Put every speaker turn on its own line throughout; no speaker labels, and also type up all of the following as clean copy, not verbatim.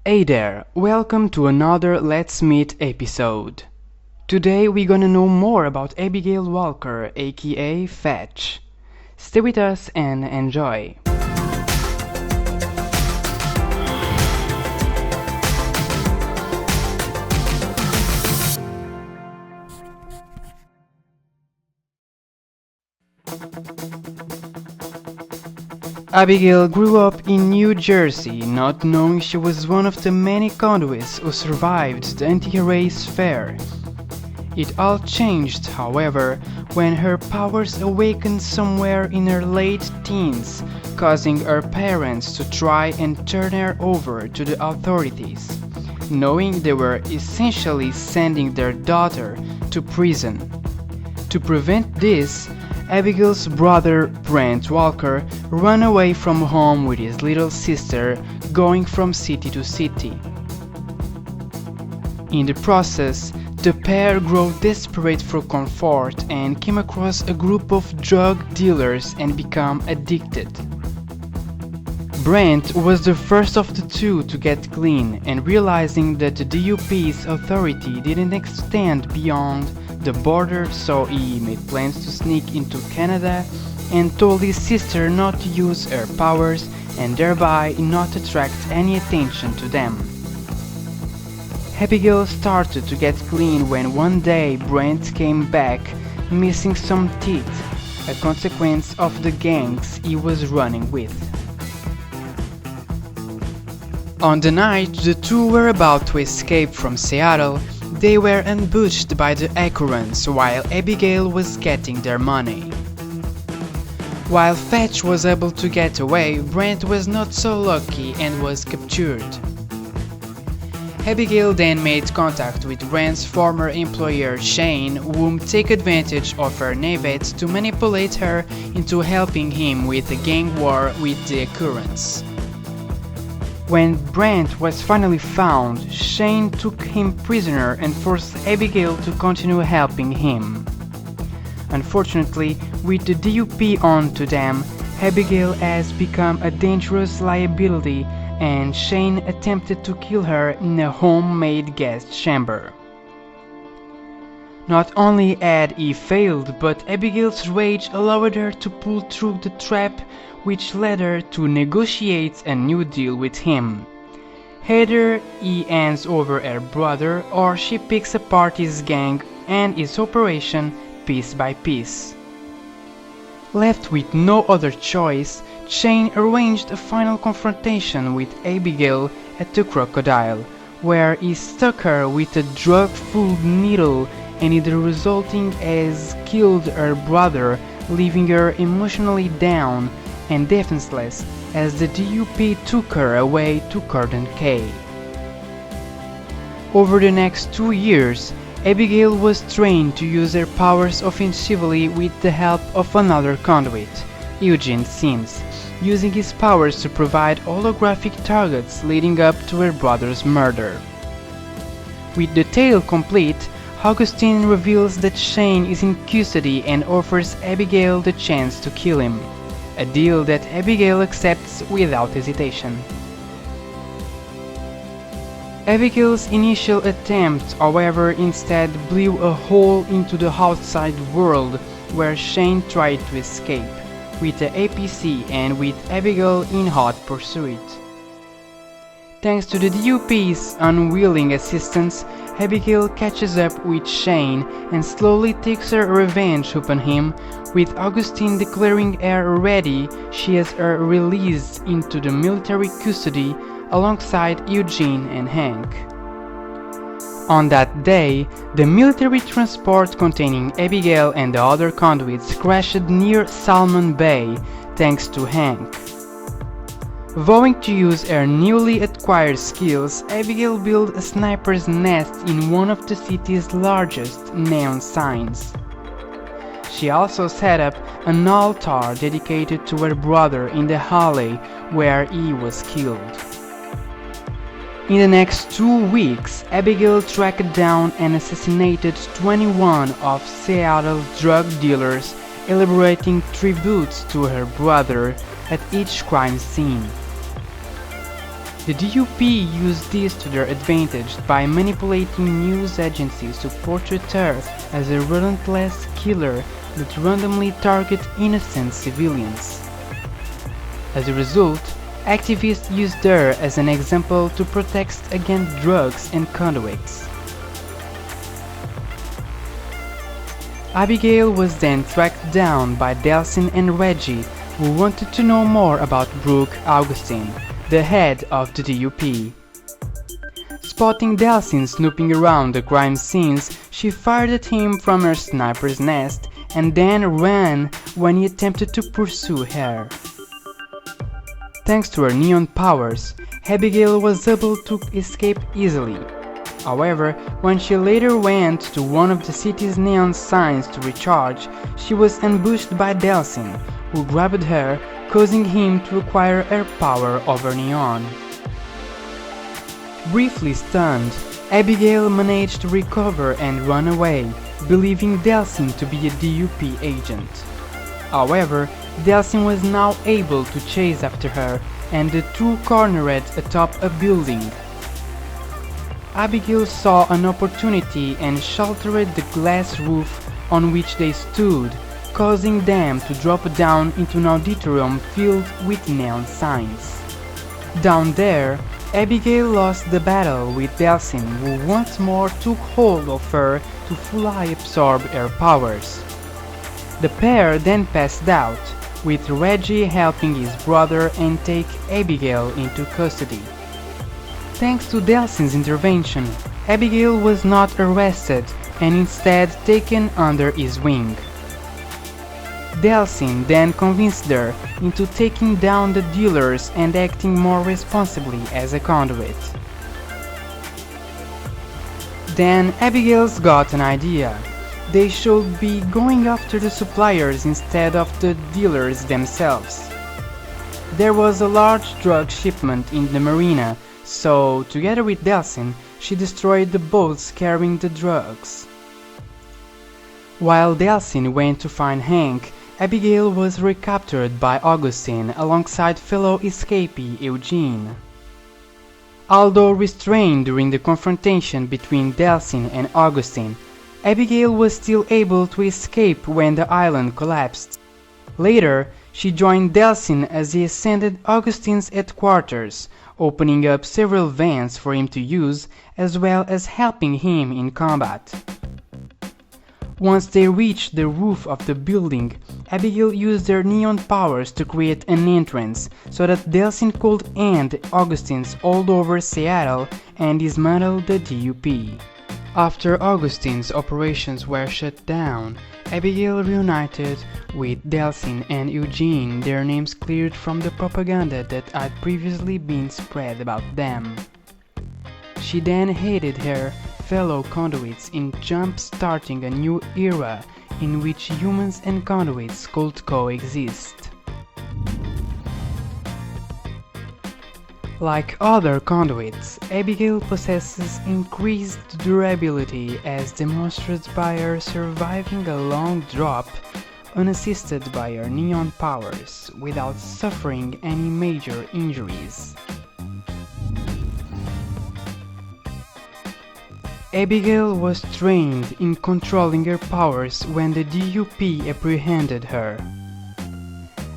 Hey there, welcome to another Let's Meet episode. Today we're gonna know more about Abigail Walker, aka Fetch. Stay with us and enjoy. Abigail grew up in New Jersey, not knowing she was one of the many convicts who survived the anti-race fair. It all changed, however, when her powers awakened somewhere in her late teens, causing her parents to try and turn her over to the authorities, knowing they were essentially sending their daughter to prison. To prevent this, Abigail's brother Brent Walker ran away from home with his little sister, going from city to city. In the process, the pair grew desperate for comfort and came across a group of drug dealers and became addicted. Brent was the first of the two to get clean, and realizing that the DUP's authority didn't extend beyond the border, so he made plans to sneak into Canada and told his sister not to use her powers and thereby not attract any attention to them. Abigail started to get clean when one day Brent came back missing some teeth, a consequence of the gangs he was running with. On the night the two were about to escape from Seattle, they were ambushed by the Acorans while Abigail was getting their money. While Fetch was able to get away, Brent was not so lucky and was captured. Abigail then made contact with Brent's former employer Shane, whom took advantage of her naivete to manipulate her into helping him with the gang war with the Acorans. When Brent was finally found, Shane took him prisoner and forced Abigail to continue helping him. Unfortunately, with the DUP on to them, Abigail has become a dangerous liability and Shane attempted to kill her in a homemade gas chamber. Not only had he failed, but Abigail's rage allowed her to pull through the trap, which led her to negotiate a new deal with him. Either he hands over her brother or she picks apart his gang and his operation piece by piece. Left with no other choice, Shane arranged a final confrontation with Abigail at the Crocodile, where he stuck her with a drug-fueled needle and it resulting as killed her brother, leaving her emotionally down and defenseless as the DUP took her away to Cordon Cay. Over the next 2 years, Abigail was trained to use her powers offensively with the help of another convict, Eugene Sims, using his powers to provide holographic targets leading up to her brother's murder. With the tale complete, Augustine reveals that Shane is in custody and offers Abigail the chance to kill him, a deal that Abigail accepts without hesitation. Abigail's initial attempt, however, instead blew a hole into the outside world where Shane tried to escape, with the APC and with Abigail in hot pursuit. Thanks to the DUP's unwilling assistance, Abigail catches up with Shane and slowly takes her revenge upon him, with Augustine declaring her ready. She has her released into the military custody alongside Eugene and Hank. On that day, the military transport containing Abigail and the other convicts crashed near Salmon Bay thanks to Hank. Vowing to use her newly acquired skills, Abigail built a sniper's nest in one of the city's largest neon signs. She also set up an altar dedicated to her brother in the alley where he was killed. In the next 2 weeks, Abigail tracked down and assassinated 21 of Seattle's drug dealers, elaborating tributes to her brother at each crime scene. The DUP used this to their advantage by manipulating news agencies to portray her as a relentless killer that randomly target innocent civilians. As a result, activists used her as an example to protest against drugs and conduits. Abigail was then tracked down by Delsin and Reggie, who wanted to know more about Brooke Augustine, the head of the DUP. Spotting Delsin snooping around the crime scenes, she fired at him from her sniper's nest and then ran when he attempted to pursue her. Thanks to her neon powers, Abigail was able to escape easily. However, when she later went to one of the city's neon signs to recharge, she was ambushed by Delsin, who grabbed her, causing him to acquire her power over neon. Briefly stunned, Abigail managed to recover and run away, believing Delsin to be a DUP agent. However, Delsin was now able to chase after her, and the two cornered atop a building. Abigail saw an opportunity and shattered the glass roof on which they stood, causing them to drop down into an auditorium filled with neon signs. Down there, Abigail lost the battle with Delsin, who once more took hold of her to fully absorb her powers. The pair then passed out, with Reggie helping his brother and take Abigail into custody. Thanks to Delsin's intervention, Abigail was not arrested and instead taken under his wing. Delsin then convinced her into taking down the dealers and acting more responsibly as a conduit. Then Abigail's got an idea. They should be going after the suppliers instead of the dealers themselves. There was a large drug shipment in the marina, so together with Delsin, she destroyed the boats carrying the drugs. While Delsin went to find Hank, Abigail was recaptured by Augustine alongside fellow escapee Eugene. Although restrained during the confrontation between Delsin and Augustine, Abigail was still able to escape when the island collapsed. Later, she joined Delsin as he ascended Augustine's headquarters, opening up several vents for him to use, as well as helping him in combat. Once they reached the roof of the building, Abigail used her neon powers to create an entrance so that Delsin could end Augustine's holdover Seattle and dismantle the DUP. After Augustine's operations were shut down, Abigail reunited with Delsin and Eugene, their names cleared from the propaganda that had previously been spread about them. She then aided her fellow conduits in jump-starting a new era in which humans and conduits could coexist. Like other conduits, Abigail possesses increased durability as demonstrated by her surviving a long drop unassisted by her neon powers without suffering any major injuries. Abigail was trained in controlling her powers when the DUP apprehended her.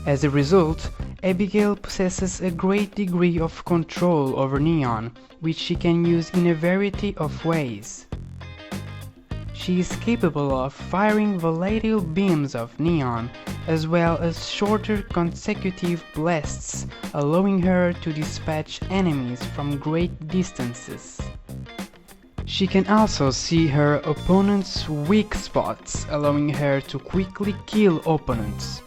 As a result, Abigail possesses a great degree of control over neon, which she can use in a variety of ways. She is capable of firing volatile beams of neon, as well as shorter consecutive blasts, allowing her to dispatch enemies from great distances. She can also see her opponent's weak spots, allowing her to quickly kill opponents.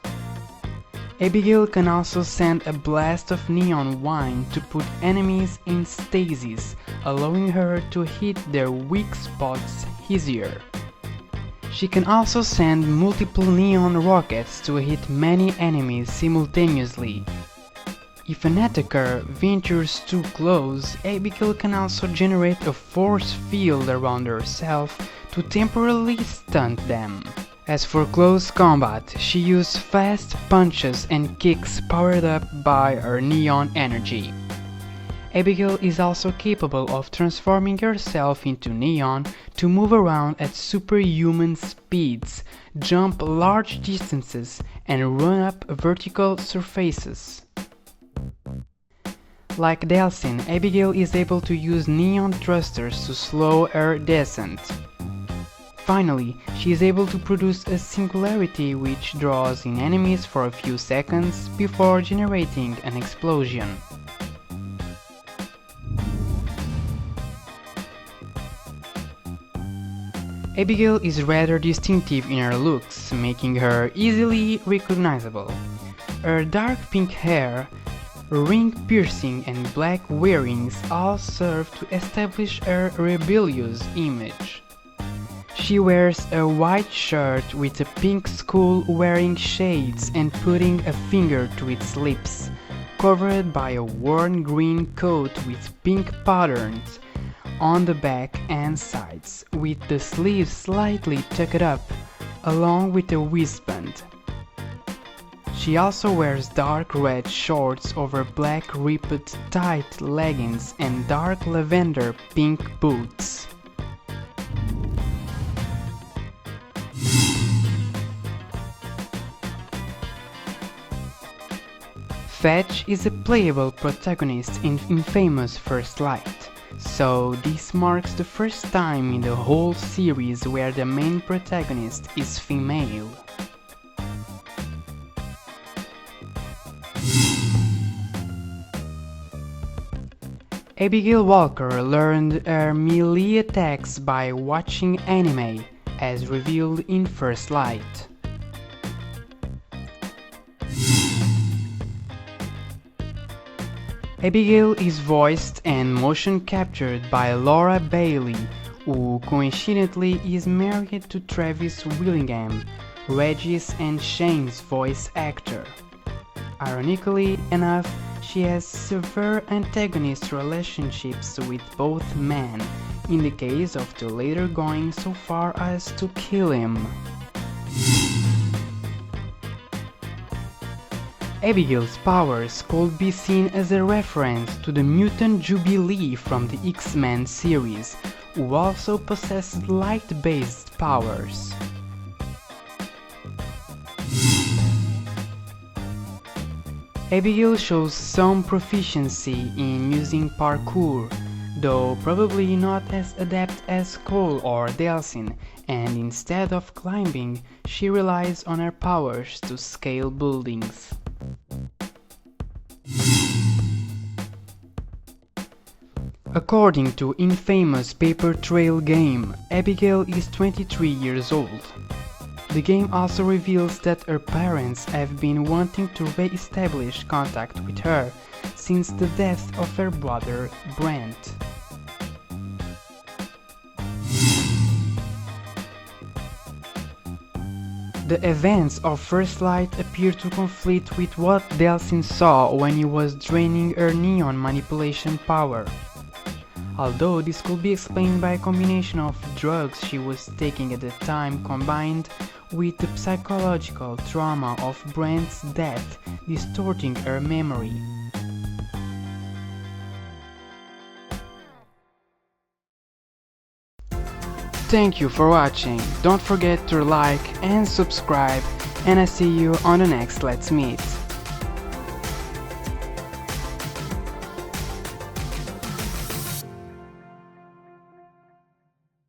Abigail can also send a blast of neon wine to put enemies in stasis, allowing her to hit their weak spots easier. She can also send multiple neon rockets to hit many enemies simultaneously. If an attacker ventures too close, Abigail can also generate a force field around herself to temporarily stun them. As for close combat, she uses fast punches and kicks powered up by her neon energy. Abigail is also capable of transforming herself into Neon to move around at superhuman speeds, jump large distances, and run up vertical surfaces. Like Delsin, Abigail is able to use neon thrusters to slow her descent. Finally, she is able to produce a singularity which draws in enemies for a few seconds before generating an explosion. Abigail is rather distinctive in her looks, making her easily recognizable. Her dark pink hair, ring piercing and black earrings all serve to establish her rebellious image. She wears a white shirt with a pink skull wearing shades and putting a finger to its lips, covered by a worn green coat with pink patterns on the back and sides, with the sleeves slightly tucked up, along with a waistband. She also wears dark red shorts over black ripped tight leggings and dark lavender pink boots. Fetch is a playable protagonist in Infamous First Light, so this marks the first time in the whole series where the main protagonist is female. Abigail Walker learned her melee attacks by watching anime, as revealed in First Light. Abigail is voiced and motion captured by Laura Bailey, who coincidentally is married to Travis Willingham, Regis and Shane's voice actor. Ironically enough, she has severe antagonist relationships with both men, in the case of the latter going so far as to kill him. Abigail's powers could be seen as a reference to the mutant Jubilee from the X-Men series, who also possessed light-based powers. Abigail shows some proficiency in using parkour, though probably not as adept as Cole or Delsin, and instead of climbing, she relies on her powers to scale buildings. According to Infamous Paper Trail game, Abigail is 23 years old. The game also reveals that her parents have been wanting to re-establish contact with her since the death of her brother Brent. The events of First Light appear to conflict with what Delsin saw when he was draining her neon manipulation power. Although this could be explained by a combination of drugs she was taking at the time combined with the psychological trauma of Brent's death distorting her memory. Thank you for watching, don't forget to like and subscribe, and I see you on the next Let's Meet.